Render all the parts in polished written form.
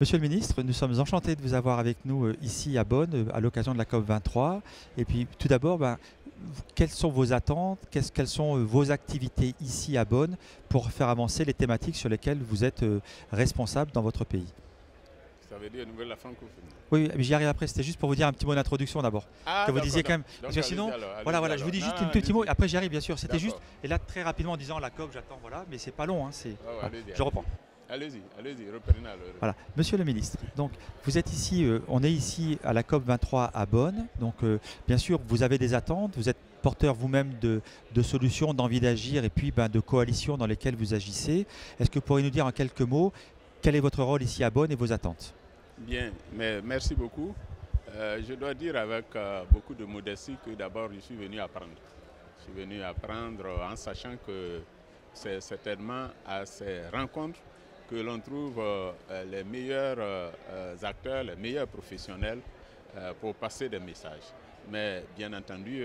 Monsieur le ministre, nous sommes enchantés de vous avoir avec nous ici à Bonn à l'occasion de la COP 23. Et puis tout d'abord, quelles sont vos attentes, quelles sont vos activités ici à Bonn pour faire avancer les thématiques sur lesquelles vous êtes responsable dans votre pays? Ça veut dire nouvelle la francophonie. Oui, mais j'y arrive après, c'était juste pour vous dire un petit mot d'introduction d'abord. Ah, Que vous d'accord. disiez quand même. Donc Parce que sinon, allez-y voilà, je alors. vous dis Non, juste non, un petit mot, allez-y. après j'y arrive bien sûr. C'était juste, D'accord. et là très rapidement en disant la COP, j'attends, voilà, mais c'est pas long, hein, Ouais, voilà, allez-y, je reprends. allez-y, reprenez alors. Voilà, Monsieur le ministre, donc vous êtes ici, on est ici à la COP 23 à Bonn, donc bien sûr vous avez des attentes, vous êtes porteur vous-même de solutions, d'envie d'agir et puis de coalitions dans lesquelles vous agissez. Est-ce que vous pourriez nous dire en quelques mots quel est votre rôle ici à Bonn et vos attentes? Bien, mais merci beaucoup. Je dois dire avec beaucoup de modestie que d'abord je suis venu apprendre. Je suis venu apprendre en sachant que c'est certainement à ces rencontres que l'on trouve les meilleurs acteurs, les meilleurs professionnels pour passer des messages. Mais bien entendu,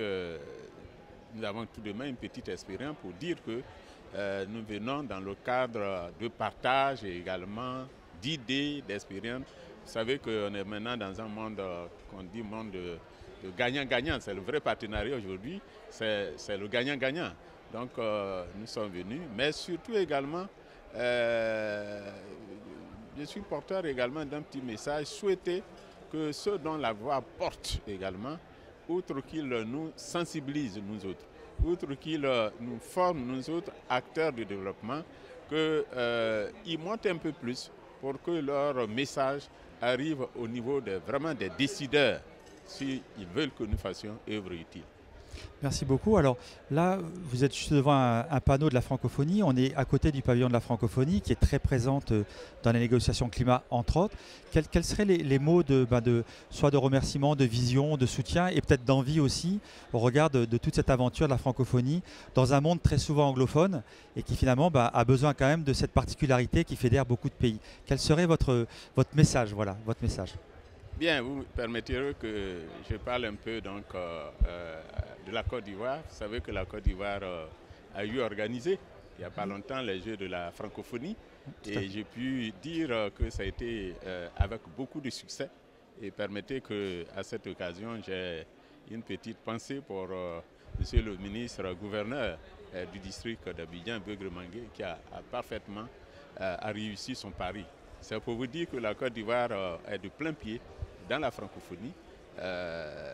nous avons tout de même une petite expérience pour dire que nous venons dans le cadre de partage et également d'idées, d'expériences. Vous savez qu'on est maintenant dans un monde qu'on dit monde de gagnant-gagnant. C'est le vrai partenariat aujourd'hui, c'est le gagnant-gagnant. Donc nous sommes venus, mais surtout également, je suis porteur également d'un petit message, souhaiter que ceux dont la voix porte également, outre qu'ils nous sensibilisent nous autres, outre qu'ils nous forment nous autres acteurs du développement, qu'ils montent un peu plus pour que leur message arrive au niveau vraiment des décideurs, s'ils veulent que nous fassions œuvre utile. Merci beaucoup. Alors là, vous êtes juste devant un panneau de la francophonie. On est à côté du pavillon de la francophonie qui est très présente dans les négociations climat, entre autres. Quels seraient les mots soit de remerciement, de vision, de soutien et peut-être d'envie aussi au regard de toute cette aventure de la francophonie dans un monde très souvent anglophone et qui finalement a besoin quand même de cette particularité qui fédère beaucoup de pays. Quel serait votre message, voilà, votre message? Bien, vous me permettrez que je parle un peu donc, de la Côte d'Ivoire. Vous savez que la Côte d'Ivoire a eu organisé il n'y a pas longtemps les Jeux de la francophonie et j'ai pu dire que ça a été avec beaucoup de succès et permettez qu'à cette occasion j'ai une petite pensée pour monsieur le ministre gouverneur du district d'Abidjan, Beugre-Mangué, qui a parfaitement réussi son pari. C'est pour vous dire que la Côte d'Ivoire est de plein pied dans la francophonie.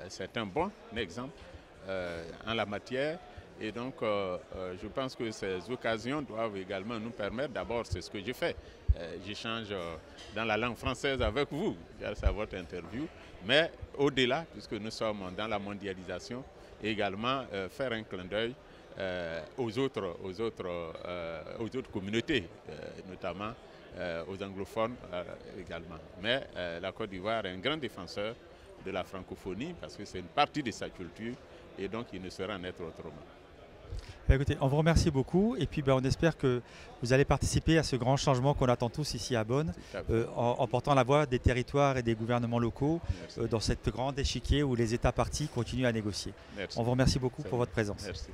C'est un bon exemple en la matière. Et donc, je pense que ces occasions doivent également nous permettre, d'abord, c'est ce que je fais. J'échange dans la langue française avec vous, grâce à votre interview. Mais au-delà, puisque nous sommes dans la mondialisation, également faire un clin d'œil aux autres communautés, notamment aux anglophones également. Mais la Côte d'Ivoire est un grand défenseur de la francophonie parce que c'est une partie de sa culture et donc il ne saurait en être autrement. Écoutez, on vous remercie beaucoup et puis on espère que vous allez participer à ce grand changement qu'on attend tous ici à Bonn en portant la voix des territoires et des gouvernements locaux dans cette grande échiquier où les États partis continuent à négocier. Merci. On vous remercie beaucoup pour votre présence. Merci.